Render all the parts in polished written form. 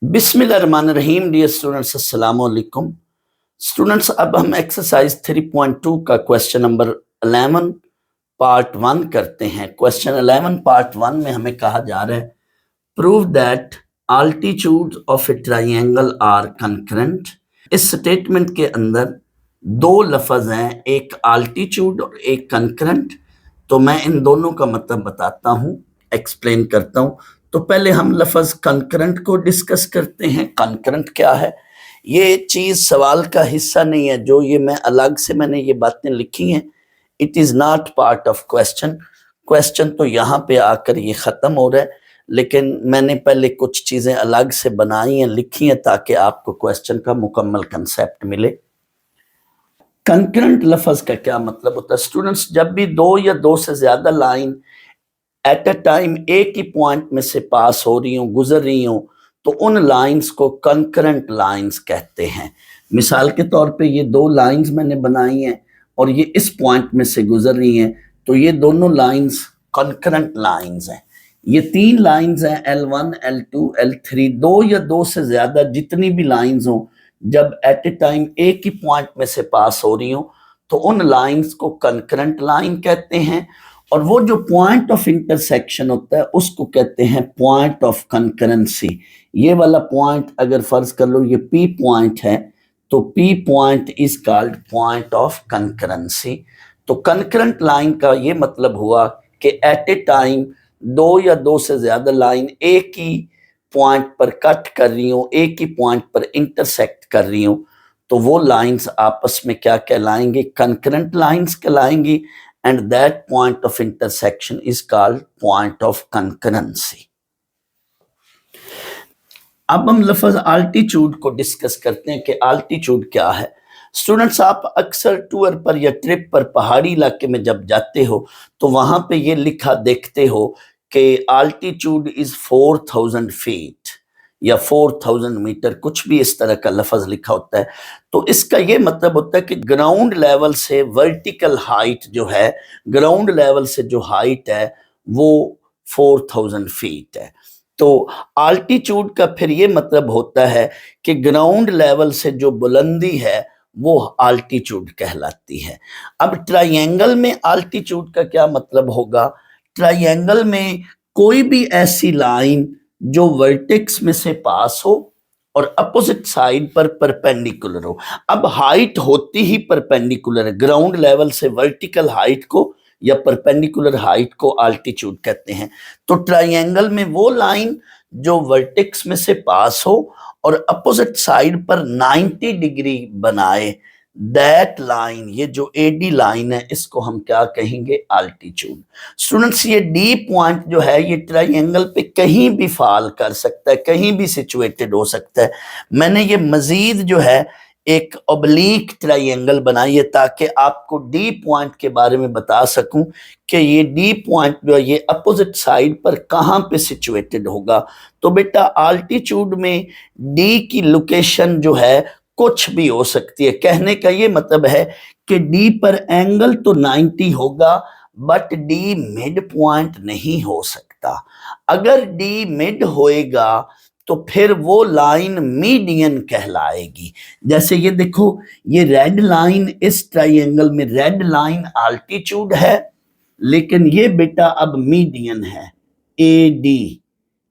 बिस्मिल्लाहिर्रहमानिर्रहीम। Dear students, अस्सलाम वालेकुम। स्टूडेंट्स, अब हम एक्सरसाइज 3.2 का क्वेश्चन नंबर 11 पार्ट 1 करते हैं। क्वेश्चन 11 पार्ट 1 में हमें कहा जा रहा है prove that altitude of a triangle are concurrent. इस स्टेटमेंट के अंदर दो लफ्ज हैं, एक आल्टीट्यूड और एक कंकरेंट। तो मैं इन दोनों का मतलब बताता हूं, एक्सप्लेन करता हूं। तो पहले हम लफ्ज कंकरेंट को डिस्कस करते हैं। कंकरेंट क्या है? ये चीज सवाल का हिस्सा नहीं है। जो ये मैं अलग से मैंने ये बातें लिखी हैं, it is not part of question. Question तो यहाँ पे आकर ये खत्म हो रहा है, लेकिन मैंने पहले कुछ चीजें अलग से बनाई हैं, लिखी हैं, ताकि आपको क्वेश्चन का मुकम्मल कंसेप्ट मिले। कंकरेंट लफ्ज का क्या मतलब होता है स्टूडेंट्स? जब भी दो या दो से ज्यादा लाइन एट अ टाइम एक ही पॉइंट में से पास हो रही हूँ, गुजर रही हूँ, तो उन लाइंस को कंकरेंट लाइंस कहते हैं। मिसाल के तौर पे ये दो लाइंस मैंने बनाई हैं और ये इस पॉइंट में से गुजर रही हैं, तो ये दोनों लाइंस कंकरेंट लाइंस हैं। ये तीन लाइंस हैं, L1, L2, L3। दो या दो से ज्यादा जितनी भी लाइंस हो, जब एट ए टाइम एक ही पॉइंट में से पास हो रही हो, तो उन लाइंस को कंकरेंट लाइन कहते हैं। और वो जो पॉइंट ऑफ इंटरसेक्शन होता है उसको कहते हैं पॉइंट ऑफ कंकरेंसी। ये वाला पॉइंट अगर फर्ज कर लो ये P पॉइंट है, तो P point is called point of concurrency. तो कंकरेंट लाइन का ये मतलब हुआ कि एट ए टाइम दो या दो से ज्यादा लाइन एक ही पॉइंट पर कट कर रही हो, एक ही पॉइंट पर इंटरसेक्ट कर रही हो, तो वो लाइंस आपस में क्या कहलाएंगे? कंकरेंट लाइंस कहलाएंगी। and that point of intersection is called point of concurrency. अब हम लफ्ज आल्टीट्यूड को डिस्कस करते हैं कि आल्टीट्यूड क्या है। स्टूडेंट्स, आप अक्सर टूर पर या ट्रिप पर पहाड़ी इलाके में जब जाते हो तो वहां पे ये लिखा देखते हो कि आल्टीट्यूड इज 4000 फीट या 4000 मीटर, कुछ भी इस तरह का लफ्ज लिखा होता है। तो इसका ये मतलब होता है कि ग्राउंड लेवल से वर्टिकल हाइट जो है, ग्राउंड लेवल से जो हाइट है वो 4000 फीट है। तो आल्टीट्यूड का फिर ये मतलब होता है कि ग्राउंड लेवल से जो बुलंदी है वो आल्टीट्यूड कहलाती है। अब ट्राइंगल में आल्टीट्यूड का क्या मतलब होगा? ट्राइंगल में कोई भी ऐसी लाइन जो वर्टेक्स में से पास हो और अपोजिट साइड पर परपेंडिकुलर हो। अब हाइट होती ही परपेंडिकुलर है, ग्राउंड लेवल से वर्टिकल हाइट को या परपेंडिकुलर हाइट को आल्टीट्यूड कहते हैं। तो ट्राइंगल में वो लाइन जो वर्टेक्स में से पास हो और अपोजिट साइड पर 90 डिग्री बनाए, दैट लाइन, ये जो एडी लाइन है, इसको हम क्या कहेंगे? आल्टीट्यूड। स्टूडेंट्स, ये डी पॉइंट जो है ये ट्राइंगल पे कहीं भी फॉल कर सकता है, कहीं भी सिचुएटेड हो सकता है। मैंने ये मजीद जो है एक ऑब्लिक ट्राइंगल बनाई है ताकि आपको डी पॉइंट के बारे में बता सकूं कि ये डी पॉइंट जो है ये अपोजिट साइड पर कहां पे सिचुएटेड होगा। तो बेटा, आल्टीट्यूड में डी की लोकेशन जो है कुछ भी हो सकती है। कहने का ये मतलब है कि डी पर एंगल तो 90 होगा, बट डी मिड पॉइंट नहीं हो सकता। अगर डी मिड होएगा तो फिर वो लाइन मीडियन कहलाएगी। जैसे ये देखो, ये रेड लाइन, इस ट्राइंगल में रेड लाइन आल्टीट्यूड है, लेकिन ये बेटा अब मीडियन है, ए डी।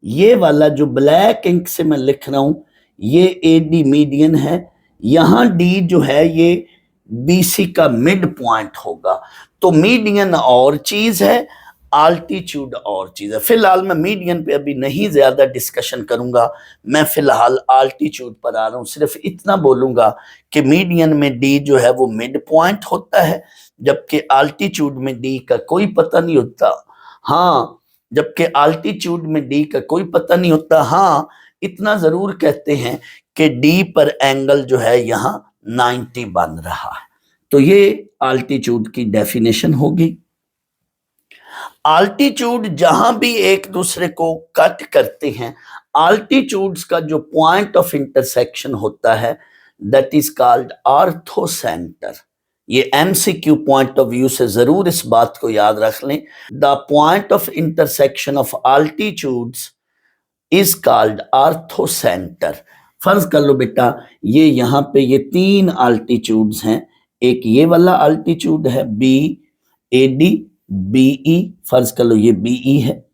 ये वाला जो ब्लैक इंक से मैं लिख रहा हूं ये ए डी मीडियन है। यहां डी जो है ये बीसी का मिड पॉइंट होगा। तो मीडियन और चीज है, आल्टीट्यूड और चीज है। फिलहाल मैं मीडियन पे अभी नहीं ज्यादा डिस्कशन करूंगा, मैं फिलहाल आल्टीट्यूड पर आ रहा हूं। सिर्फ इतना बोलूंगा कि मीडियन में डी जो है वो मिड पॉइंट होता है, जबकि आल्टीट्यूड में डी का कोई पता नहीं होता। हाँ, जबकि आल्टीट्यूड में डी का कोई पता नहीं होता। हाँ, इतना जरूर कहते हैं कि डी पर एंगल जो है यहाँ 90 बन रहा है। तो ये आल्टीट्यूड की डेफिनेशन होगी। आल्टीट्यूड जहां भी एक दूसरे को कट करते हैं, आल्टीट्यूड्स का जो पॉइंट ऑफ इंटरसेक्शन होता है that is called orthocentre. ये एमसीक्यू पॉइंट ऑफ व्यू से जरूर इस बात को याद रख लें। The point of intersection of altitudes is called orthocentre. फर्ज कर लो बेटा ये यहाँ पे ये 3 अल्टीट्यूड्स हैं, एक ये वाला अल्टीट्यूड है B A D B E, फर्ज कर लो ये बी ई है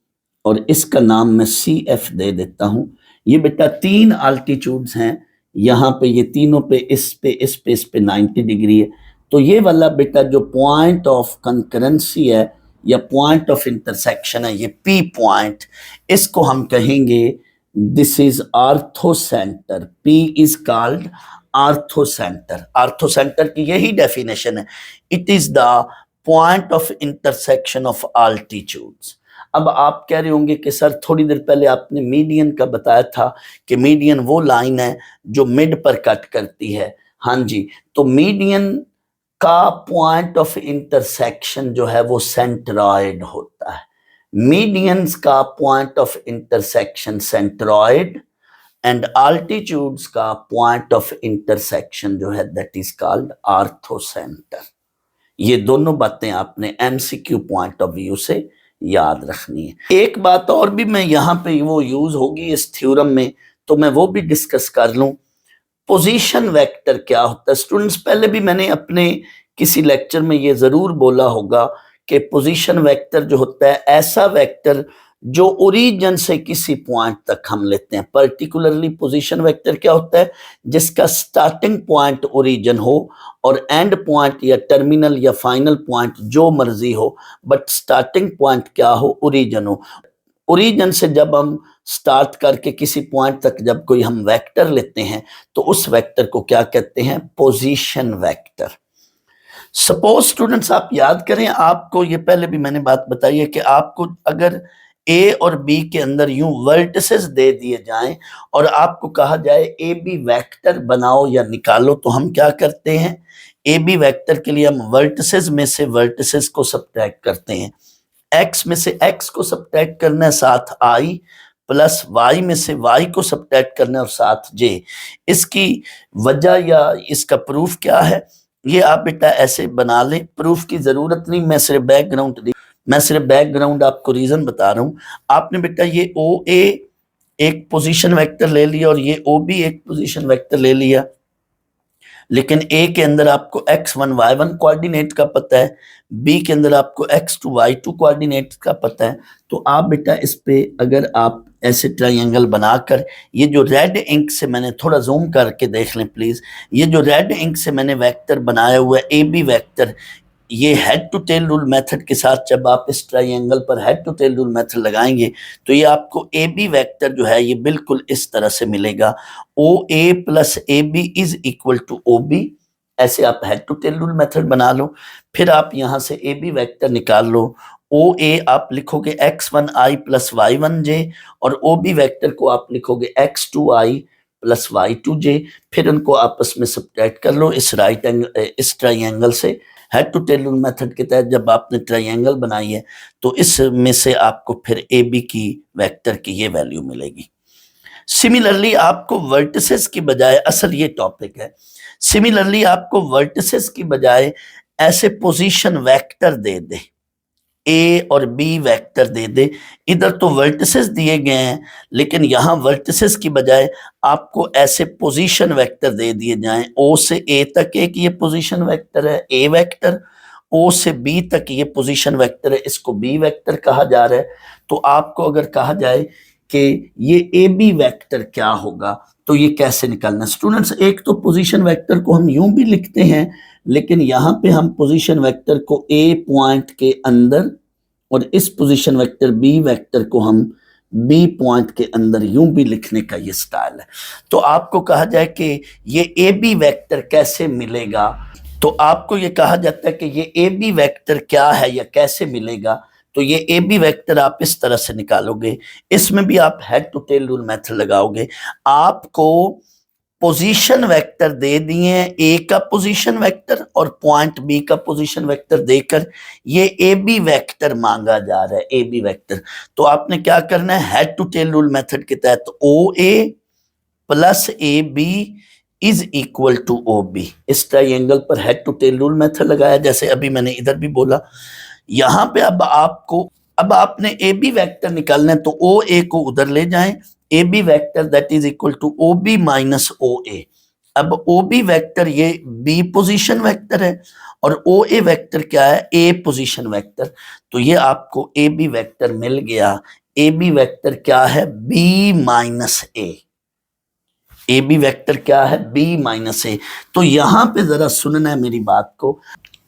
और इसका नाम मैं सी एफ दे देता हूं। ये बेटा 3 अल्टीट्यूड्स हैं, यहाँ पे ये तीनों पे इस पे 90 डिग्री है। तो ये वाला बेटा जो पॉइंट ऑफ कंकरेंसी है या पॉइंट ऑफ इंटरसेक्शन है, ये पी पॉइंट, इसको हम कहेंगे this is orthocentre. P is called orthocentre. Orthocentre की यही डेफिनेशन है, it is the point of intersection of altitudes. अब आप कह रहे होंगे कि सर थोड़ी देर पहले आपने मीडियन का बताया था कि मीडियन वो लाइन है जो मिड पर कट करती है। हाँ जी, तो मीडियन का पॉइंट ऑफ इंटरसेक्शन जो है वो सेंट्रॉइड होता है। मीडियंस का point of intersection centroid and altitudes का पॉइंट ऑफ इंटरसेक्शन जो है दैट इज कॉल्ड आर्थोसेंटर। ये दोनों बातें आपने एमसीक्यू पॉइंट ऑफ व्यू से याद रखनी है। एक बात और भी मैं यहाँ पे वो यूज होगी इस थ्योरम में, तो मैं वो भी डिस्कस कर लूं। पोजीशन वेक्टर क्या होता है स्टूडेंट्स? पहले भी मैंने अपने किसी लेक्चर में ये जरूर बोला होगा कि पोजीशन वेक्टर जो होता है ऐसा वेक्टर जो ओरिजिन से किसी पॉइंट तक हम लेते हैं। पर्टिकुलरली पोजीशन वेक्टर क्या होता है? जिसका स्टार्टिंग पॉइंट ओरिजिन हो और एंड पॉइंट या टर्मिनल या फाइनल पॉइंट जो मर्जी हो, बट स्टार्टिंग पॉइंट क्या हो? ओरिजिन हो। ओरिजिन से जब हम स्टार्ट करके किसी पॉइंट तक जब कोई हम वेक्टर लेते हैं तो उस वेक्टर को क्या कहते हैं? Position vector. सपोज स्टूडेंट्स आप याद करें, आपको ये पहले भी मैंने बात बताई है कि आपको अगर ए और बी के अंदर यूं वर्टिसेस दे दिए जाएं और आपको कहा जाए ए बी वेक्टर बनाओ या निकालो, तो हम क्या करते हैं? ए बी वेक्टर के लिए हम वर्टिसेस में से वर्टिसेस को सब्ट्रैक्ट करते हैं। एक्स में से एक्स को सब्ट्रैक्ट करना है, साथ आई, प्लस वाई में से वाई को सब्ट्रैक्ट करना है और साथ जे। इसकी वजह या इसका प्रूफ क्या है? ये आप बेटा ऐसे बना ले, प्रूफ की जरूरत नहीं, मैं सिर्फ बैकग्राउंड आपको रीजन बता रहा हूं। आपने बेटा ये ओ ए एक पोजीशन वेक्टर ले लिया और ये ओ बी एक पोजीशन वेक्टर ले लिया, लेकिन ए के अंदर आपको x1 y1 कोऑर्डिनेट का पता है, बी के अंदर आपको x2 y2 कोऑर्डिनेट का पता है। तो आप बेटा इस पे अगर आप ऐसे ट्रायंगल बनाकर, ये जो रेड इंक से मैंने थोड़ा जूम करके देख लें प्लीज, ये जो रेड इंक से मैंने वेक्टर बनाया हुआ है ए बी वेक्टर, ये head to tail rule method के साथ जब आप इस ट्रायंगल पर head to tail rule method लगाएंगे तो ये आपको ए बी वेक्टर जो है ये बिल्कुल इस तरह से मिलेगा। O A plus A B is equal to O B. ऐसे आप head to tail rule method बना लो। फिर आप यहाँ से ए बी वेक्टर निकाल लो। ओ ए आप लिखोगे x1i प्लस y1j और ओ बी वेक्टर को आप लिखोगे x2i प्लस y2j। फिर उनको आपस में सब्ट्रैक्ट कर लो इस इस ट्रायंगल से। Head to tail rule method के तहत जब आपने ट्रायंगल बनाई है तो इसमें से आपको फिर ए बी की वेक्टर की ये वैल्यू मिलेगी। सिमिलरली आपको वर्टिसेस की बजाय, असल ये टॉपिक है, सिमिलरली आपको वर्टिसेस की बजाय ऐसे पोजीशन वेक्टर दे दे, ए और बी वेक्टर दे दे। इधर तो वर्टिसेस दिए गए हैं लेकिन यहाँ वर्टिसेस की बजाय आपको ऐसे पोजीशन वेक्टर दे दिए जाएं। ओ से ए तक एक ये पोजीशन वेक्टर है ए वेक्टर, ओ से बी तक ये पोजीशन वेक्टर है, इसको बी वेक्टर कहा जा रहा है। तो आपको अगर कहा जाए कि ये ए बी वेक्टर क्या होगा तो ये कैसे निकालना? स्टूडेंट्स एक तो पोजीशन वेक्टर को हम यूं भी लिखते हैं, लेकिन यहाँ पे हम पोजीशन वेक्टर को ए पॉइंट के अंदर और इस पोजीशन वेक्टर बी वेक्टर को हम बी पॉइंट के अंदर यूं भी लिखने का ये स्टाइल है। तो आपको कहा जाए कि ये ए बी वेक्टर कैसे मिलेगा, तो आपको ये कहा जाता है कि ये ए बी वेक्टर क्या है या कैसे मिलेगा। तो ये ए बी वेक्टर आप इस तरह से निकालोगे, इसमें भी आप head to tail rule method लगाओगे। आपको पोजीशन वेक्टर दे दिए हैं, ए का पोजीशन वेक्टर और पॉइंट बी का पोजीशन वेक्टर देकर ये ए बी वेक्टर मांगा जा रहा है, ए बी वेक्टर। तो आपने क्या करना है? Head to tail rule method के तहत O A plus A B is equal to O B. इस ट्रायंगल पर head to tail rule method लगाया, जैसे अभी मैंने इधर भी बोला। यहां पे अब आपको अब आपने ए बी वेक्टर निकालना है, तो ओ ए को उधर ले जाएं, A B vector that is equal to O B minus O A. अब ओ बी वेक्टर ये बी पोजीशन वेक्टर है और ओ ए वेक्टर क्या है, ए पोजीशन वेक्टर। तो ये आपको ए बी वेक्टर मिल गया। ए बी वेक्टर क्या है, B minus A. A B vector क्या है, बी माइनस ए। तो यहां पे जरा सुनना है मेरी बात को,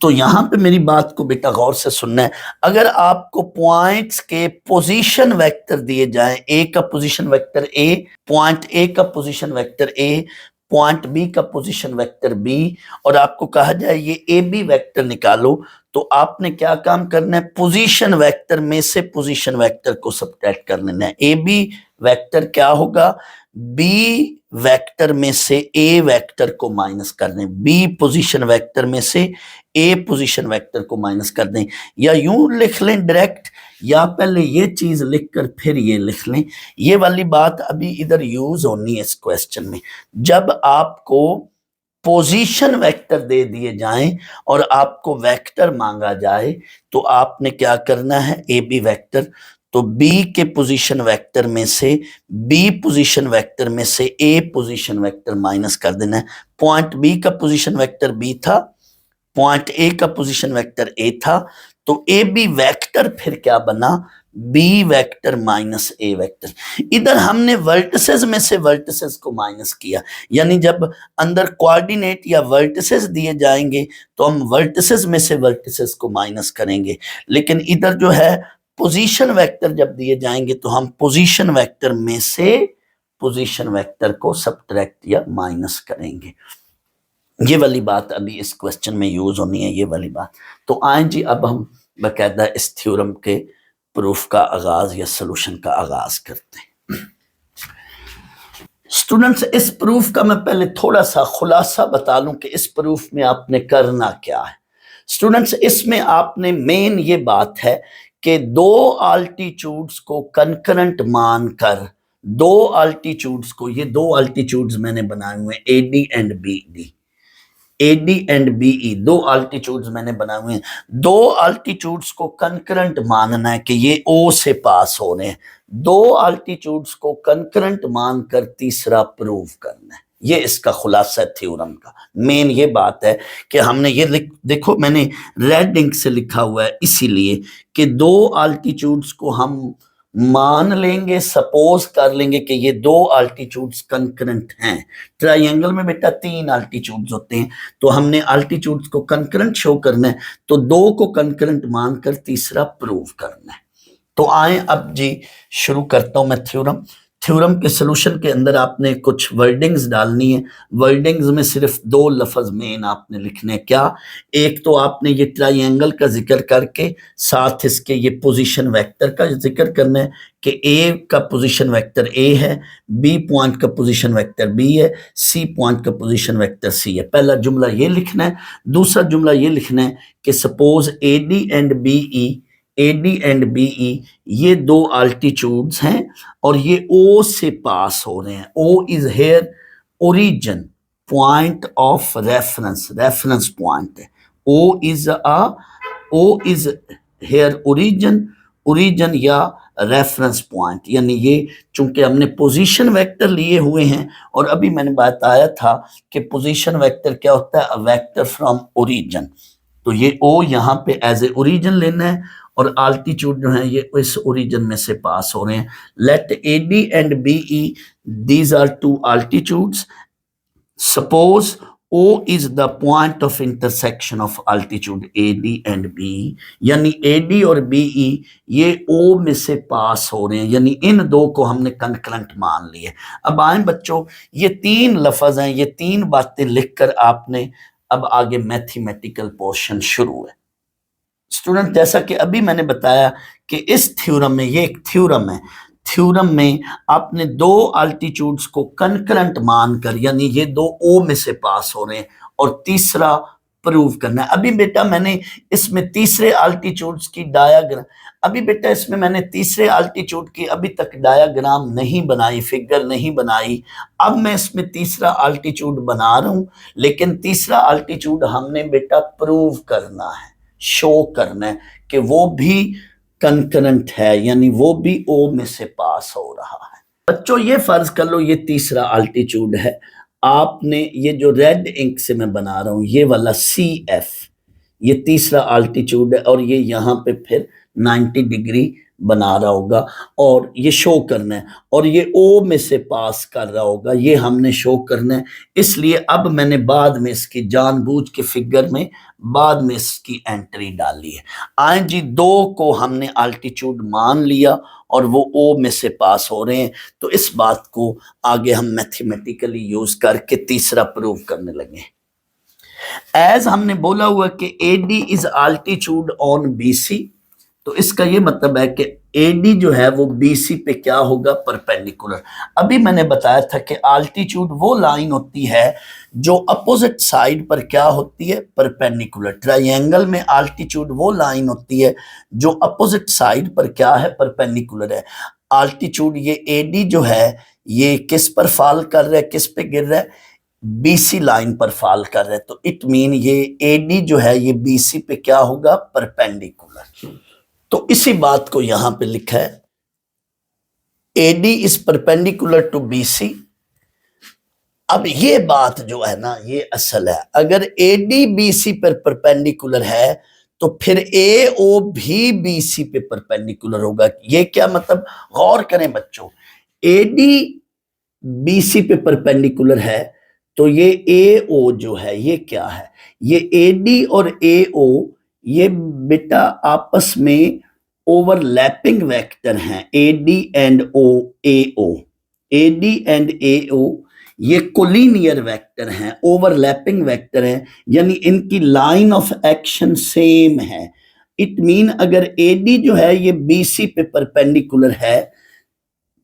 तो यहां पे मेरी बात को बेटा गौर से सुनना है। अगर आपको पॉइंट्स के पोजीशन वेक्टर दिए जाएं, ए का position vector A, point A का position vector A, point B का पोजीशन वेक्टर बी, और आपको कहा जाए ये ए बी वेक्टर निकालो, तो आपने क्या काम करना है, पोजीशन वेक्टर में से पोजीशन वेक्टर को सब्ट्रैक्ट कर लेना है। ए बी वेक्टर क्या होगा, बी वेक्टर में से ए वेक्टर को माइनस कर दें, बी पोजीशन वेक्टर में से ए पोजीशन वेक्टर को माइनस कर दें, या यूं लिख लें डायरेक्ट, या पहले ये चीज लिखकर फिर ये लिख लें। ये वाली बात अभी इधर यूज होनी है इस क्वेश्चन में। जब आपको पोजीशन वेक्टर दे दिए जाएं और आपको वेक्टर मांगा जाए, तो आपने क्या करना है, ए बी वेक्टर, तो बी के पोजीशन वेक्टर में से बी पोजीशन वेक्टर में से ए पोजीशन वेक्टर माइनस कर देना है। पॉइंट बी का पोजीशन वेक्टर बी था, पॉइंट ए का पोजीशन वेक्टर ए था, तो ए बी वेक्टर फिर क्या बना, बी वेक्टर माइनस ए वेक्टर। इधर हमने वर्टिसेस में से वर्टिसेस को माइनस किया, यानी जब अंदर कोऑर्डिनेट या वर्टिसेस दिए जाएंगे तो हम वर्टिसेस में से वर्टिसेस को माइनस करेंगे, लेकिन इधर जो है पोजीशन वेक्टर जब दिए जाएंगे तो हम पोजीशन वेक्टर में से पोजीशन वेक्टर को सब्ट्रैक्ट या माइनस करेंगे। ये वाली बात अभी इस क्वेश्चन में यूज होनी है, ये वाली बात। तो आए जी, अब हम बकायदा इस थ्योरम के प्रूफ का आगाज या सॉल्यूशन का आगाज करते हैं। स्टूडेंट्स, इस प्रूफ का मैं पहले थोड़ा सा खुलासा बता लूं कि इस प्रूफ में आपने करना क्या है। स्टूडेंट्स, इसमें आपने मेन ये बात है कि दो अल्टीट्यूड्स को कंकरेंट मानकर, दो अल्टीट्यूड्स को, ये दो अल्टीट्यूड्स मैंने बनाए हुए हैं, A D and B D, A D and BE, दो अल्टीट्यूड्स मैंने बनाए हुए हैं। दो अल्टीट्यूड्स को कंकरेंट मानना है कि ये ओ से पास हो रहे हैं, दो अल्टीट्यूड्स को कंकरेंट मानकर तीसरा प्रूव करना है। ये इसका खुलासा है थ्योरम का। मेन ये बात है कि हमने ये देखो मैंने रेड इंक से लिखा हुआ है, इसीलिए कि दो अल्टीट्यूड्स को हम मान लेंगे, सपोज कर लेंगे कि ये दो अल्टीट्यूड्स कंकरेंट हैं। ट्रायंगल में बेटा तीन अल्टीट्यूड्स होते हैं, तो हमने अल्टीट्यूड्स को कंकरेंट शो करना है, तो दो को कंकरेंट मानकर तीसरा प्रूव करना है। तो आए अब जी शुरू करता हूं मैं थ्योरम। थ्योरम के सॉल्यूशन के अंदर आपने कुछ वर्डिंग्स डालनी है। वर्डिंग्स में सिर्फ दो लफ्ज मेन आपने लिखने हैं। क्या? एक तो आपने ये ट्रायंगल का जिक्र करके साथ इसके ये पोजीशन वेक्टर का जिक्र करना है कि ए का पोजीशन वेक्टर ए है, बी पॉइंट का पोजीशन वेक्टर बी है, सी पॉइंट का पोजीशन वेक्टर सी है। पहला जुमला ये लिखना है। दूसरा जुमला ये लिखना है कि suppose A D and B E, A D and B E ये दो अल्टीट्यूड्स हैं और ये ओ से पास हो रहे हैं। O is here origin, point of reference, reference point है। O is here origin, origin या रेफरेंस पॉइंट, यानी ये चूंकि हमने पोजीशन वेक्टर लिए हुए हैं और अभी मैंने बताया था कि पोजीशन वेक्टर क्या होता है, अ वेक्टर फ्रॉम ओरिजिन। तो ये ओ यहाँ पे एज ए ओरिजिन लेना है और अल्टीट्यूड जो है ये इस ओरिजिन में से पास हो रहे हैं। Let A D and B E, these are two altitudes. Suppose O is the point of intersection of altitude A D and B E, यानी ए डी और बी ई ये ओ में से पास हो रहे हैं, यानी इन दो को हमने कंकरेंट मान लिए। अब आए बच्चों, ये तीन लफ्ज हैं, ये तीन बातें लिखकर आपने अब आगे मैथमेटिकल पोर्शन शुरू है। स्टूडेंट, जैसा कि अभी मैंने बताया कि इस थ्योरम में, ये एक थ्योरम है, थ्योरम में आपने दो अल्टीट्यूड्स को कंकरेंट मानकर, यानी ये दो ओ में से पास हो रहे हैं, और तीसरा प्रूव करना है। अभी बेटा मैंने इसमें तीसरे अल्टीट्यूड्स की डायग्राम, अभी बेटा इसमें मैंने तीसरे अल्टीट्यूड की अभी तक डायग्राम नहीं बनाई, फिगर नहीं बनाई। अब मैं इसमें तीसरा अल्टीट्यूड बना रहा हूं, लेकिन तीसरा अल्टीट्यूड हमने बेटा प्रूव करना है, शो करना है कि वो भी कंकरेंट है, यानी वो भी ओ में से पास हो रहा है। बच्चों ये फर्ज कर लो ये तीसरा अल्टीट्यूड है, आपने ये जो रेड इंक से मैं बना रहा हूं ये वाला CF, ये तीसरा अल्टीट्यूड है और ये यहाँ पे फिर 90 डिग्री बना रहा होगा और ये शो करना है और ये ओ में से पास कर रहा होगा, ये हमने शो करना है। इसलिए अब मैंने बाद में इसकी जानबूझ के फिगर में बाद में इसकी एंट्री डाली है। आए जी, दो को हमने अल्टीट्यूड मान लिया और वो ओ में से पास हो रहे हैं, तो इस बात को आगे हम मैथमेटिकली यूज करके तीसरा प्रूव करने लगे। एज हमने बोला हुआ कि AD is altitude on BC, तो इसका ये मतलब है कि AD जो है वो BC पे क्या होगा, परपेंडिकुलर। अभी मैंने बताया था कि अल्टीट्यूड वो लाइन होती है जो अपोजिट साइड पर क्या होती है, परपेंडिकुलर। ट्रायंगल में अल्टीट्यूड वो लाइन होती है जो अपोजिट साइड पर क्या है, परपेंडिकुलर है। अल्टीट्यूड ये AD जो है ये किस पर फॉल कर रहा है, किस पे गिर रहा है, BC लाइन पर फॉल कर रहा है। तो इट मीन ये AD जो है ये BC पे क्या होगा, परपेंडिकुलर। तो इसी बात को यहां पे लिखा है, AD is perpendicular to BC। अब ये बात जो है ना ये असल है, अगर AD BC पर परपेंडिकुलर है तो फिर AO भी BC पे परपेंडिकुलर होगा। ये क्या मतलब, गौर करें बच्चों, AD BC पे परपेंडिकुलर है तो ये AO जो है ये क्या है, ये AD और AO ये बेटा आपस में ओवरलैपिंग वेक्टर हैं। AD and AO, AD and AO ये कोलिनियर वेक्टर हैं, ओवरलैपिंग वेक्टर हैं, यानी इनकी लाइन ऑफ एक्शन सेम है। इट मीन अगर AD जो है ये BC पे परपेंडिकुलर है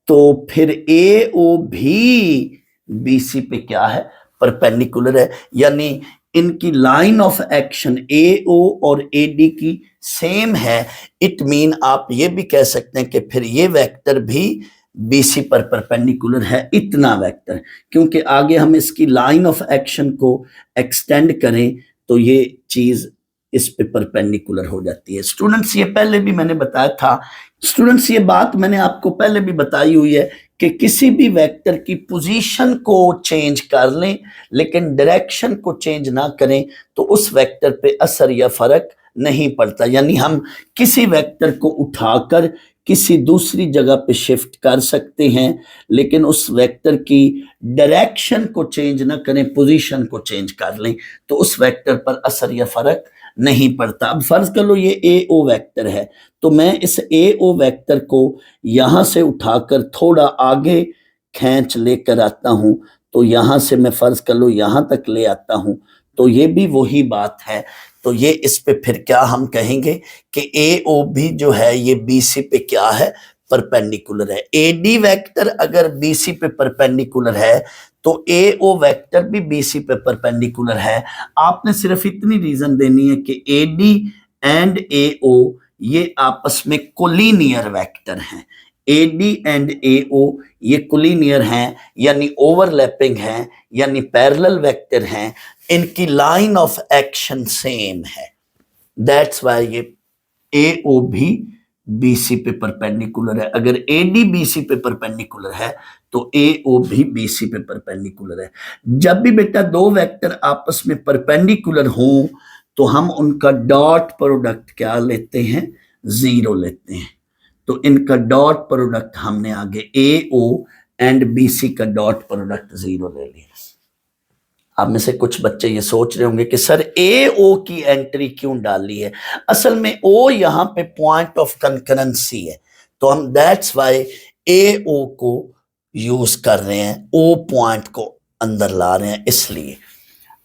तो फिर AO भी BC पे क्या है, परपेंडिकुलर है, यानी इनकी लाइन ऑफ एक्शन AO और AD की सेम है। इट मीन आप ये भी कह सकते हैं कि फिर ये वेक्टर भी BC पर परपेंडिकुलर है, इतना वेक्टर, क्योंकि आगे हम इसकी लाइन ऑफ एक्शन को एक्सटेंड करें तो ये चीज इस पे परपेंडिकुलर हो जाती है। स्टूडेंट्स ये पहले भी मैंने बताया था, स्टूडेंट्स ये बात मैंने आपको पहले भी बताई हुई है कि किसी भी वेक्टर की पोजीशन को चेंज कर लें लेकिन डायरेक्शन को चेंज ना करें तो उस वेक्टर पे असर या फर्क नहीं पड़ता। यानी हम किसी वेक्टर को उठाकर किसी दूसरी जगह पे शिफ्ट कर सकते हैं लेकिन उस वेक्टर की डायरेक्शन को चेंज ना करें, पोजीशन को चेंज कर लें तो उस वेक्टर पर असर या फर्क नहीं पड़ता। अब फर्ज कर लो ये AO वेक्टर है, तो मैं इस AO वेक्टर को यहां से उठाकर थोड़ा आगे खींच लेकर आता हूं, तो यहां से मैं फर्ज कर लो यहां तक ले आता हूं, तो ये भी वही बात है। तो ये इस पे फिर क्या हम कहेंगे कि AO भी जो है ये BC पे क्या है, परपेंडिकुलर है। AD वेक्टर अगर BC पे परपेंडिकुलर है तो AO वेक्टर भी BC पे परपेंडिकुलर है। आपने सिर्फ इतनी रीजन देनी है कि AD एंड AO ये आपस में कोलिनियर वेक्टर हैं। AD एंड AO ये कोलिनियर हैं, यानी ओवरलैपिंग हैं, यानी पैरेलल वेक्टर हैं, इनकी लाइन ऑफ एक्शन सेम है। दैट्स वाई ये AO भी BC पे परपेंडिकुलर है। अगर AD BC पे परपेंडिकुलर है तो AO भी BC पे परपेंडिकुलर है। जब भी बेटा दो वेक्टर आपस में परपेंडिकुलर हों तो हम उनका डॉट प्रोडक्ट क्या लेते हैं, 0 लेते हैं। तो इनका डॉट प्रोडक्ट हमने आगे AO एंड BC का डॉट प्रोडक्ट 0 ले लिया। आप में से कुछ बच्चे ये सोच रहे होंगे कि सर AO की एंट्री क्यों डाली है, असल में O यहां पे पॉइंट ऑफ कंकरेंसी है तो हम दैट्स वाई AO को यूज कर रहे हैं, O पॉइंट को अंदर ला रहे हैं इसलिए।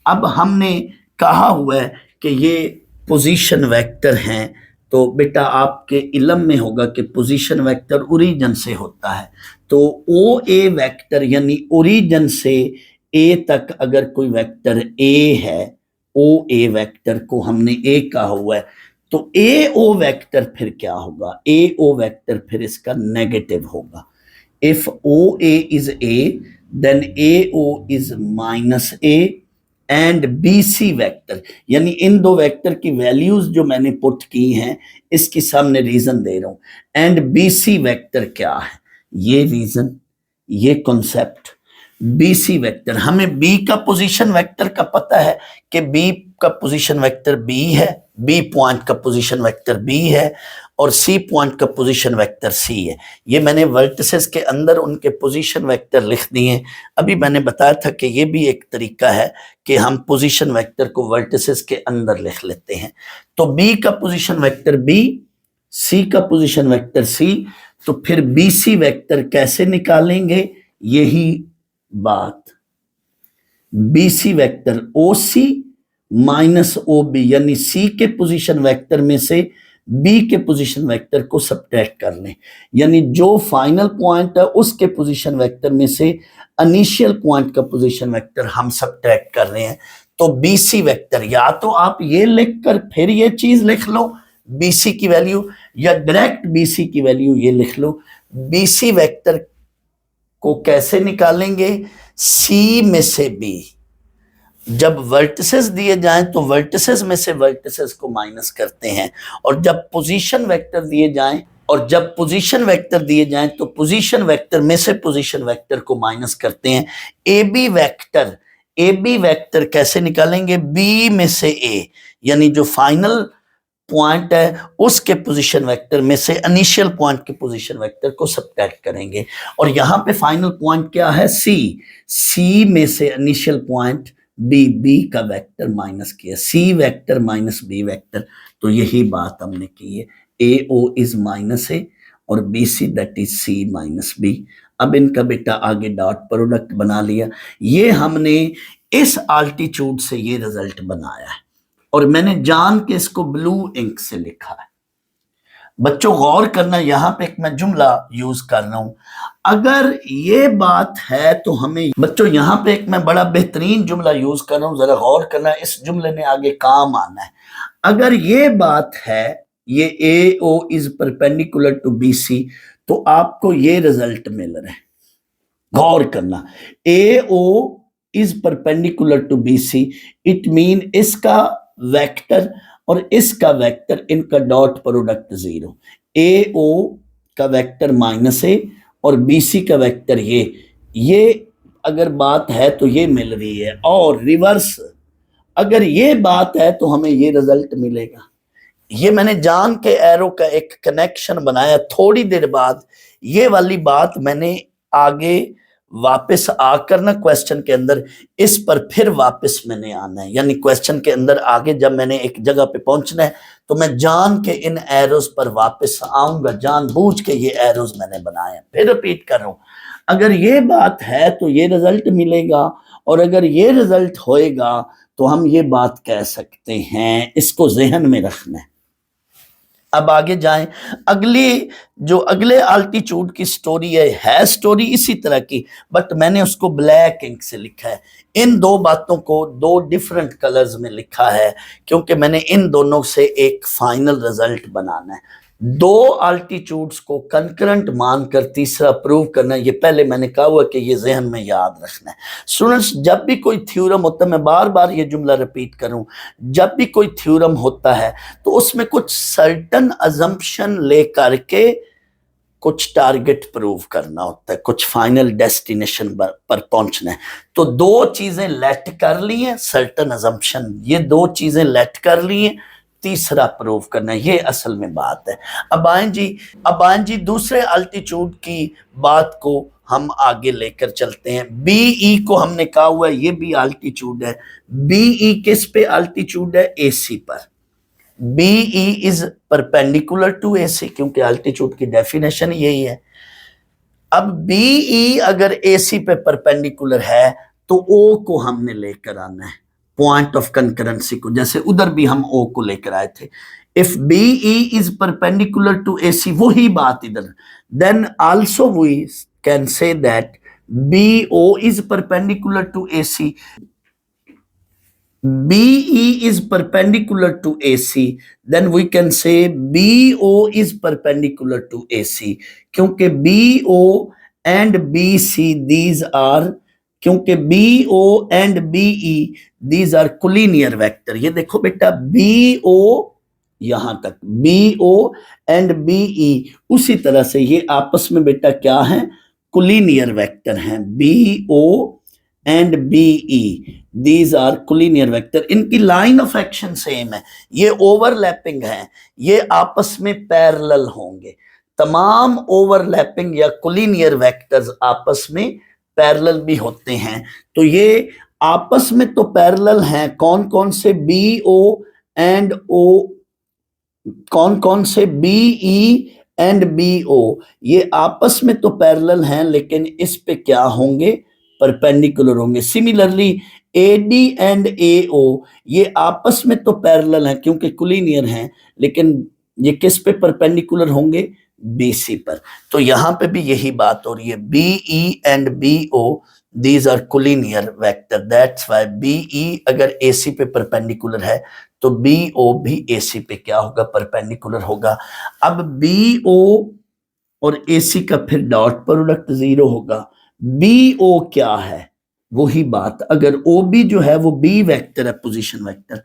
अब हमने कहा हुआ है कि ये पोजीशन वेक्टर हैं, तो बेटा आपके इल्म में होगा कि पोजीशन वेक्टर ओरिजिन से होता है। तो OA वेक्टर यानी ओरिजिन से A तक अगर कोई वेक्टर A है, OA वेक्टर को हमने A कहा हुआ है, तो AO वेक्टर फिर क्या होगा, AO वेक्टर फिर इसका नेगेटिव होगा। इफ OA इज A then AO is -A and B C vector, यानी इन दो वेक्टर की वैल्यूज जो मैंने पुट की हैं इसके सामने रीजन दे रहा हूं। एंड बी सी वेक्टर क्या है, ये रीजन, ये कॉन्सेप्ट। बी सी वेक्टर, हमें बी का पोजीशन वेक्टर का पता है कि बी का पोजीशन वेक्टर बी है, बी पॉइंट का पोजीशन वेक्टर बी है और सी पॉइंट का पोजीशन वेक्टर सी है। ये मैंने वर्टिसेस के अंदर उनके पोजीशन वेक्टर लिख दिए। अभी मैंने बताया था कि ये भी एक तरीका है कि हम पोजीशन वेक्टर को वर्टिसेस के अंदर लिख लेते हैं। तो बी का पोजीशन वेक्टर बी, सी का पोजीशन वेक्टर सी, तो फिर बी सी वेक्टर कैसे निकालेंगे, यही बात। B C vector O C minus O B, यानी सी के पोजीशन वेक्टर में से बी के पोजीशन वेक्टर को सब्ट्रैक्ट कर लें, यानी जो फाइनल पॉइंट है उसके पोजीशन वेक्टर में से इनिशियल पॉइंट का पोजीशन वेक्टर हम सब्ट्रैक्ट कर रहे हैं। तो बी सी वेक्टर, या तो आप ये लिखकर फिर ये चीज लिख लो बी सी की वैल्यू, या डायरेक्ट बी सी की वैल्यू ये लिख लो। बी सी वेक्टर को कैसे निकालेंगे, सी में से बी, जब वर्टिसेस दिए जाएं तो वर्टिसेस में से वर्टिसेस को माइनस करते हैं, और जब पोजीशन वेक्टर दिए जाएं तो पोजीशन वेक्टर में से पोजीशन वेक्टर को माइनस करते हैं। ए बी वेक्टर कैसे निकालेंगे, बी में से ए, यानी जो फाइनल पॉइंट है उसके पोजीशन वेक्टर में से इनिशियल पॉइंट के पोजीशन वेक्टर को सब्ट्रैक्ट करेंगे। और यहां पे फाइनल पॉइंट क्या है, सी में से इनिशियल पॉइंट बी का वेक्टर माइनस किया, C vector minus B vector. तो यही बात हमने की है, ए ओ इज माइनस ए और B C that is C minus B. अब इनका बेटा आगे डॉट प्रोडक्ट बना लिया। ये हमने इस आल्टीट्यूड से ये रिजल्ट बनाया है और मैंने जान के इसको ब्लू इंक से लिखा है। बच्चों गौर करना, यहां पे एक मैं जुमला यूज कर रहा हूं। अगर ये बात है तो हमें, बच्चों यहां पे एक मैं बड़ा बेहतरीन जुमला यूज कर रहा हूं, जरा गौर करना, इस जुमले ने आगे काम आना है। अगर ये बात है, ये A O is perpendicular to B C, तो आपको ये रिजल्ट मिल रहा है। गौर करना, A O is perpendicular to B C, it mean इसका वेक्टर और इसका वेक्टर, इनका डॉट प्रोडक्ट 0। ए ओ का वेक्टर माइनस ए और बी सी का वेक्टर ये अगर बात है तो ये मिल रही है। और रिवर्स अगर ये बात है तो हमें ये रिजल्ट मिलेगा। ये मैंने जान के एरो का एक कनेक्शन बनाया। थोड़ी देर बाद ये वाली बात मैंने आगे वापस आकर ना क्वेश्चन के अंदर इस पर फिर वापस मैंने आना है, यानी क्वेश्चन के अंदर आगे जब मैंने एक जगह पे पहुंचना है तो मैं जान के इन एरोज पर वापस आऊंगा, जानबूझ के ये एरोज मैंने बनाए। फिर रिपीट कर रहा हूं, अगर ये बात है तो ये रिजल्ट मिलेगा, और अगर ये रिजल्ट होएगा तो हम ये बात कह सकते हैं। इसको जहन में रखना है। अब आगे जाएं, अगले आल्टीट्यूड की स्टोरी है स्टोरी इसी तरह की, बट मैंने उसको ब्लैक इंक से लिखा है। इन दो बातों को दो डिफरेंट कलर्स में लिखा है क्योंकि मैंने इन दोनों से एक फाइनल रिजल्ट बनाना है। दो आल्टीट्यूड्स को कंकरेंट मानकर तीसरा प्रूव करना, ये पहले मैंने कहा हुआ कि ये जहन में याद रखना है। स्टूडेंट्स, जब भी कोई थ्योरम होता है, मैं बार बार ये जुमला रिपीट करूं, जब भी कोई थ्योरम होता है तो उसमें कुछ सर्टन अजम्पशन लेकर के कुछ टारगेट प्रूव करना होता है, कुछ फाइनल डेस्टिनेशन पर पहुंचना है। तो दो चीजें लेट कर ली हैं, सर्टन अजम्पशन, ये दो चीजें लेट कर ली हैं, तीसरा प्रूव करना, ये असल में बात है। अब आएं जी दूसरे अल्टीट्यूड की बात को हम आगे लेकर चलते हैं। बीई को हमने कहा हुआ है ये भी अल्टीट्यूड है। बीई किस पे अल्टीट्यूड है, एसी पर। BE is perpendicular to AC, क्योंकि अल्टीट्यूड की डेफिनेशन यही है। अब बीई अगर एसी पे परपेंडिकुलर है तो ओ को हमने लेकर आना है, पॉइंट ऑफ कंकरेंसी को, जैसे उधर भी हम ओ को लेकर आए थे। If BE is perpendicular to AC, वही बात इधर, then also we can say that BO is perpendicular to AC. BE is perpendicular to AC, then we can say BO is perpendicular to AC, क्योंकि BO and BC these are क्योंकि B O and B E these are collinear vector. ये देखो बेटा B O यहां तक B O and B E उसी तरह से ये आपस में बेटा क्या है, कोलिनियर वेक्टर हैं। B O and B E these are collinear vector. इनकी लाइन ऑफ एक्शन सेम है, ये ओवरलैपिंग है, ये आपस में पैरेलल होंगे। तमाम ओवरलैपिंग या कोलिनियर वेक्टर्स आपस में पैरेलल भी होते हैं। तो ये आपस में तो पैरेलल हैं, कौन कौन से, बी ओ एंड ओ, कौन कौन से, B E and B O, ये आपस में तो पैरेलल हैं लेकिन इस पे क्या होंगे, परपेंडिकुलर होंगे। सिमिलरली ए डी एंड ए ओ ये आपस में तो पैरेलल हैं क्योंकि कोलिनियर हैं, लेकिन ये किस पे परपेंडिकुलर होंगे, बीसी पर। तो यहां पे भी यही बात हो रही है, B E and B O these are collinear vector, that's why B E अगर एसी पे परपेंडिकुलर है तो बी ओ भी एसी पे क्या होगा, परपेंडिकुलर होगा। अब बी ओ और एसी का फिर डॉट प्रोडक्ट 0 होगा। बी ओ क्या है, वही बात, अगर ओ बी जो है वो बी वेक्टर है, पोजीशन वेक्टर,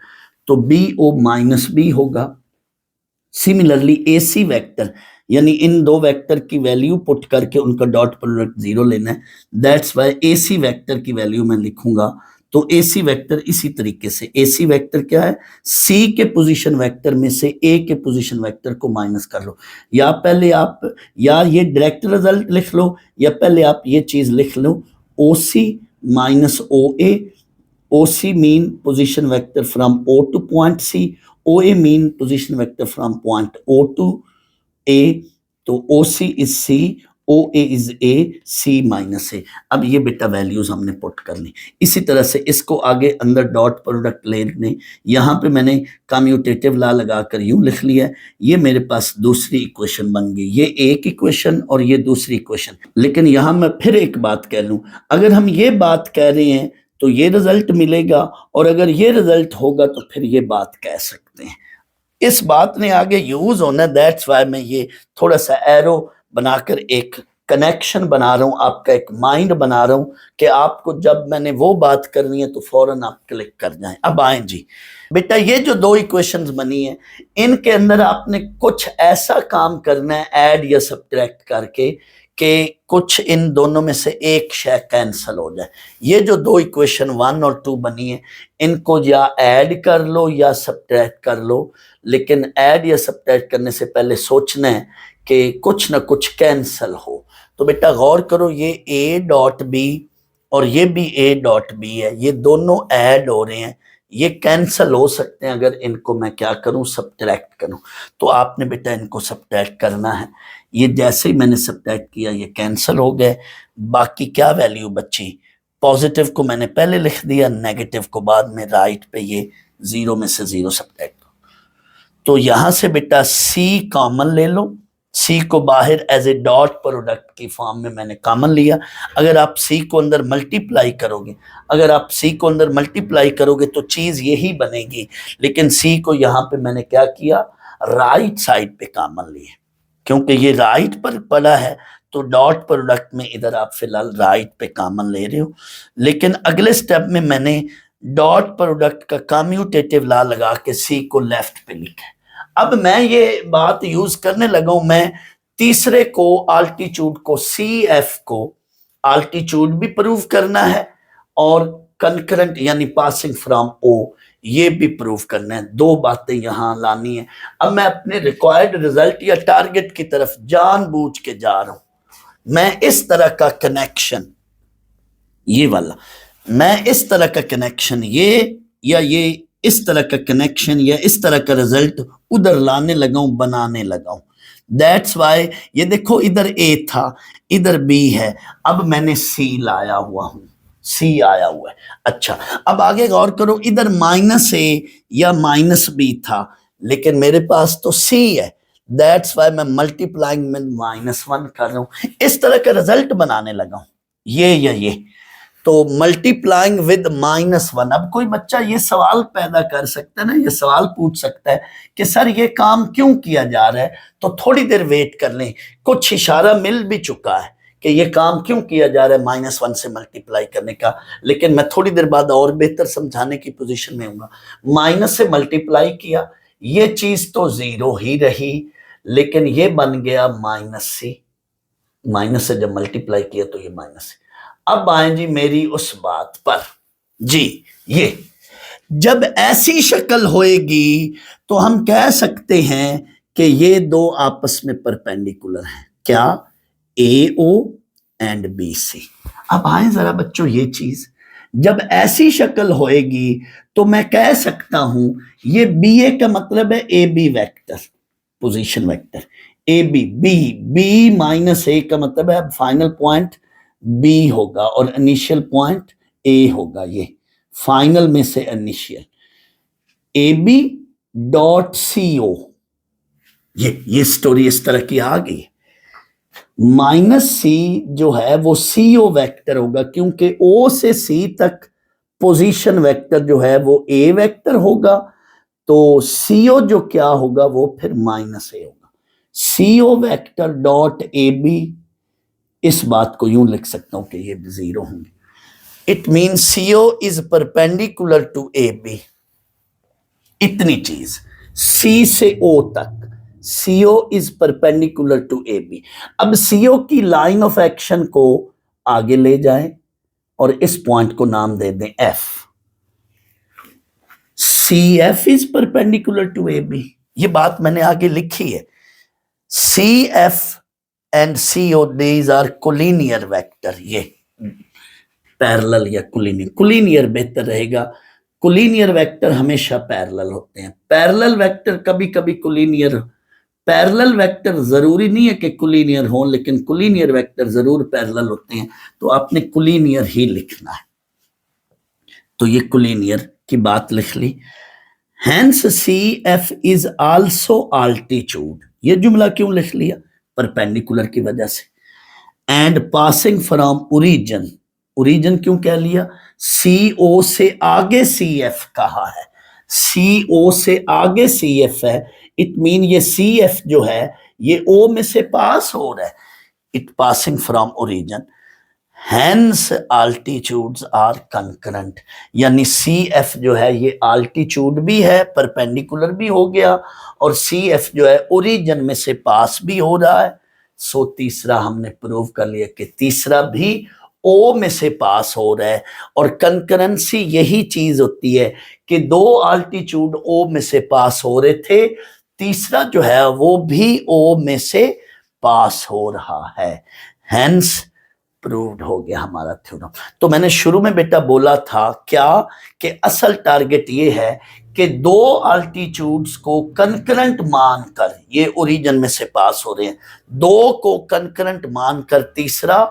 तो बी ओ माइनस बी होगा। सिमिलरली एसी वेक्टर यानी इन दो वेक्टर की वैल्यू पुट करके उनका डॉट प्रोडक्ट 0 लेना है, दैट्स व्हाई एसी वेक्टर की वैल्यू मैं लिखूंगा। तो एसी वेक्टर इसी तरीके से, एसी वेक्टर क्या है, सी के पोजीशन वेक्टर में से ए के पोजीशन वेक्टर को माइनस कर लो, या पहले आप या ये डायरेक्ट रिजल्ट लिख लो या पहले आप ये चीज लिख लो, O C minus O A, O C mean position vector from O to point C, O A mean position vector from point O to A, तो O C is C, O A is A, C minus A. अब ये बेटा values हमने put करनी, इसी तरह से इसको आगे अंदर डॉट प्रोडक्ट लेने, यहां पे मैंने कम्यूटेटिव लॉ लगाकर यूं लिख लिया, ये मेरे पास दूसरी इक्वेशन बन गई, ये एक इक्वेशन और ये दूसरी इक्वेशन। लेकिन यहां मैं फिर एक बात कह लूं, अगर हम ये बात कह रहे हैं तो ये रिजल्ट मिलेगा, और अगर ये रिजल्ट होगा तो फिर ये बात कह सकते हैं। इस बात ने आगे यूज होना, दैट्स व्हाई मैं ये थोड़ा सा एरो बनाकर एक कनेक्शन बना रहा हूं, आपका एक माइंड बना रहा हूं कि आपको जब मैंने वो बात करनी है तो फौरन आप क्लिक कर जाएं। अब आए जी बेटा, ये जो दो इक्वेशंस बनी है इनके अंदर आपने कुछ ऐसा काम करना है ऐड या सब्ट्रैक्ट करके कि कुछ इन दोनों में से एक शय कैंसिल हो जाए। ये जो दो इक्वेशन 1 और 2 बनी है इनको या ऐड कर लो या सब्ट्रैक्ट कर लो, लेकिन ऐड या सब्ट्रैक्ट करने से पहले सोचना है कि कुछ ना कुछ कैंसिल हो। तो बेटा गौर करो, ये ए डॉट बी और ये भी ए डॉट बी है, ये दोनों ऐड हो रहे हैं, ये कैंसिल हो सकते हैं अगर इनको मैं क्या करूं, सब्ट्रैक्ट करूं। तो आपने बेटा इनको सब्ट्रैक्ट करना है, ये जैसे ही मैंने सब्ट्रैक्ट किया ये कैंसिल हो गए। बाकी क्या वैल्यू बची, पॉजिटिव को मैंने पहले लिख दिया, नेगेटिव को बाद में, राइट पे ये 0 में से 0 सब्ट्रैक्ट। तो यहां से बेटा सी कॉमन ले लो, सी को बाहर एज ए डॉट प्रोडक्ट की फॉर्म में मैंने कॉमन लिया। अगर आप सी को अंदर मल्टीप्लाई करोगे, अगर आप सी को अंदर मल्टीप्लाई करोगे तो चीज यही बनेगी, लेकिन सी को यहां पे मैंने क्या किया, राइट साइड पे कॉमन लिए, क्योंकि ये राइट पर पड़ा है तो डॉट प्रोडक्ट में इधर आप फिलहाल राइट पे कॉमन ले रहे हो। लेकिन अगले स्टेप में मैंने डॉट प्रोडक्ट का कम्यूटेटिव लॉ लगा के सी को लेफ्ट पे लिखा है। अब मैं ये बात यूज करने लगा हूं, मैं तीसरे को आल्टीट्यूड को, सी एफ को आल्टीट्यूड भी प्रूव करना है और कंकरेंट यानी पासिंग फ्रॉम ओ ये भी प्रूव करना है, दो बातें यहां लानी है। अब मैं अपने रिक्वायर्ड रिजल्ट या टारगेट की तरफ जानबूझ के जा रहा हूं। मैं इस तरह का कनेक्शन, ये वाला, मैं इस तरह का कनेक्शन ये या ये इस तरह का कनेक्शन या इस तरह का रिजल्ट उधर लाने लगा हूं, बनाने लगा हूं। दैट्स वाई ये देखो, इधर ए था, इधर बी है, अब मैंने सी लाया हुआ हूं, सी आया हुआ है। अच्छा, अब आगे गौर करो, इधर माइनस ए या माइनस बी था, लेकिन मेरे पास तो सी है, दैट्स वाई मैं मल्टीप्लाइंग में -1 कर रहा हूं। इस तरह का रिजल्ट बनाने लगा हूं, ये या ये, तो मल्टीप्लाइंग विद -1। अब कोई बच्चा ये सवाल पैदा कर सकता है ना, ये सवाल पूछ सकता है कि सर ये काम क्यों किया जा रहा है, तो थोड़ी देर वेट कर लें, कुछ इशारा मिल भी चुका है कि ये काम क्यों किया जा रहा है -1 से मल्टीप्लाई करने का, लेकिन मैं थोड़ी देर बाद और बेहतर समझाने की पोजीशन में हूँ। माइनस से मल्टीप्लाई किया, ये चीज तो 0 ही रही, लेकिन ये बन गया -c। माइनस से जब मल्टीप्लाई किया तो ये -c। अब आए जी मेरी उस बात पर जी, ये जब ऐसी शक्ल होएगी तो हम कह सकते हैं कि ये दो आपस में परपेंडिकुलर हैं। क्या? AO and BC। अब आए जरा बच्चों, ये चीज जब ऐसी शक्ल होएगी तो मैं कह सकता हूं ये BA का मतलब है AB vector, position vector AB। B minus A का मतलब है फाइनल पॉइंट B होगा और इनिशियल पॉइंट A होगा। ये फाइनल में से इनिशियल AB डॉट CO। ये स्टोरी इस तरह की आ गई। -c जो है वो CO वेक्टर होगा, क्योंकि O से C तक पोजीशन वेक्टर जो है वो A वेक्टर होगा, तो CO जो क्या होगा वो फिर -A होगा। CO वेक्टर डॉट AB, इस बात को यूं लिख सकता हूं कि ये 0 होंगे। It mean CO is perpendicular to AB। इतनी चीज C से O तक CO is perpendicular to AB। अब CO की लाइन ऑफ एक्शन को आगे ले जाएं और इस पॉइंट को नाम दे दें F। CF is perpendicular to AB, ये बात मैंने आगे लिखी है। CF and CO these are collinear vector. ये पैरेलल या कोलिनियर बेहतर रहेगा। कोलिनियर वेक्टर हमेशा पैरेलल होते हैं। पैरेलल वेक्टर कभी कभी कोलिनियर, पैरेलल वेक्टर जरूरी नहीं है कि कोलिनियर हो, लेकिन कोलिनियर वेक्टर जरूर पैरेलल होते हैं, तो आपने कोलिनियर ही लिखना है। तो ये कोलिनियर की बात लिख ली। Hence CF is also altitude। ये जुमला क्यों लिख लिया? परपेंडिकुलर की वजह से। And passing from origin, origin क्यों कह लिया? CO से आगे CF कहा है, CO से आगे CF है। इट मीन ये CF जो है ये O में से पास हो रहा है, it passing from origin. Hence altitudes are concurrent, यानी CF जो है ये altitude भी है, परपेंडिकुलर भी हो गया, और CF जो है ओरिजिन में से पास भी हो रहा है। सो तीसरा हमने प्रूव कर लिया कि तीसरा भी O में से पास हो रहा है। और कंकरेंसी यही चीज होती है कि दो आल्टीट्यूड O में से पास हो रहे थे, तीसरा जो है वो भी O में से पास हो रहा है। हेंस प्रूव्ड हो गया हमारा थ्योरम। तो मैंने शुरू में बेटा बोला था क्या कि असल टारगेट ये है कि दो अल्टीट्यूड्स को कंकरेंट मानकर, ये ओरिजिन में से पास हो रहे हैं, दो को कंकरेंट मानकर तीसरा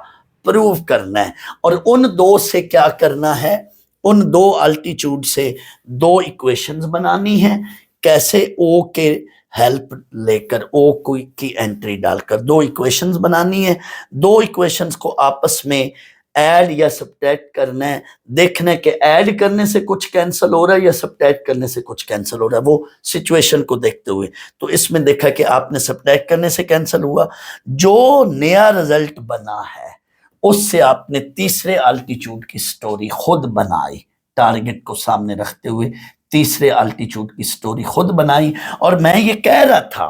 प्रूव करना है। और उन दो से क्या करना है? उन दो अल्टीट्यूड से दो इक्वेशंस बनानी है। कैसे? ओ के हेल्प लेकर, ओ की एंट्री डालकर दो इक्वेशंस बनानी है। दो इक्वेशंस को आपस में ऐड या सब्ट्रैक्ट करना है। देखना है कि ऐड करने से कुछ कैंसिल हो रहा है या सब्ट्रैक्ट करने से कुछ कैंसिल हो रहा है, वो सिचुएशन को देखते हुए। तो इसमें देखा कि आपने सब्ट्रैक्ट करने से कैंसिल हुआ, जो नया रिजल्ट बना है उससे आपने तीसरे अल्टीट्यूड की स्टोरी खुद बनाई, टारगेट को सामने रखते हुए तीसरे अल्टीट्यूड की स्टोरी खुद बनाई। और मैं ये कह रहा था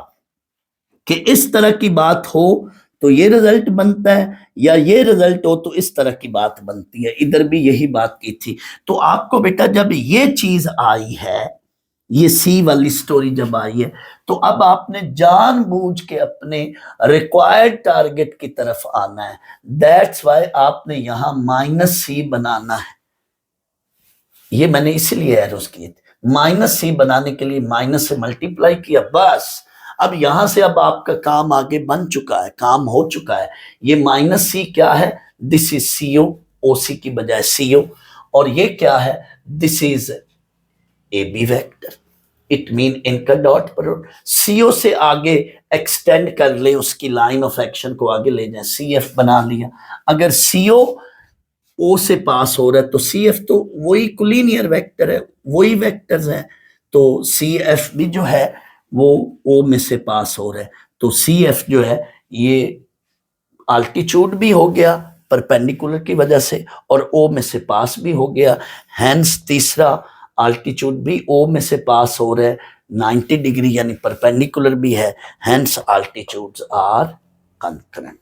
कि इस तरह की बात हो तो ये रिजल्ट बनता है, या ये रिजल्ट हो तो इस तरह की बात बनती है। इधर भी यही बात की थी। तो आपको बेटा जब ये चीज आई है, ये सी वाली स्टोरी जब आई है, तो अब आपने जानबूझ के अपने रिक्वायर्ड टारगेट की तरफ आना है। दैट्स वाई आपने यहां -c बनाना है। ये मैंने इसलिए एरोस किए थे, -c बनाने के लिए माइनस से मल्टीप्लाई किया, बस। अब यहां से अब आपका काम आगे बन चुका है, काम हो चुका है। ये -c क्या है? दिस इज CO, OC की बजाय CO। और ये क्या है? This is AB vector. It mean इनका डॉट प्रोडक्ट। CO से आगे एक्सटेंड कर ले, उसकी लाइन ऑफ एक्शन को आगे ले जाए, CF बना लिया। अगर CO O से पास हो रहा है तो CF तो वही कोलिनियर वेक्टर है, वही वेक्टर्स हैं, तो CF भी जो है वो O में से पास हो रहा है, तो CF जो है ये आल्टीट्यूड भी हो गया परपेंडिकुलर की वजह से और ओ में से पास भी हो गया, हैंस तीसरा आल्टीट्यूड भी ओ में से पास हो रहा है 90 डिग्री यानी परपेंडिकुलर भी है, हैंस आल्टीट्यूड्स आर कंकरेंट।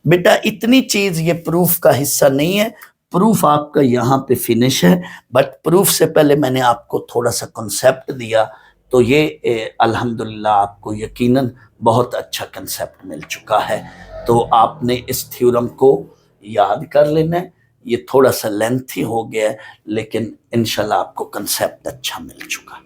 बेटा इतनी चीज ये प्रूफ का हिस्सा नहीं है, प्रूफ आपका यहाँ पे फिनिश है, बट प्रूफ से पहले मैंने आपको थोड़ा सा कॉन्सेप्ट दिया, तो ये अल्हम्दुलिल्लाह आपको यकीनन बहुत अच्छा कंसेप्ट मिल चुका है। तो आपने इस थ्योरम को याद कर लेना है, ये थोड़ा सा लेंथी हो गया है लेकिन इंशाल्लाह आपको कंसेप्ट अच्छा मिल चुका।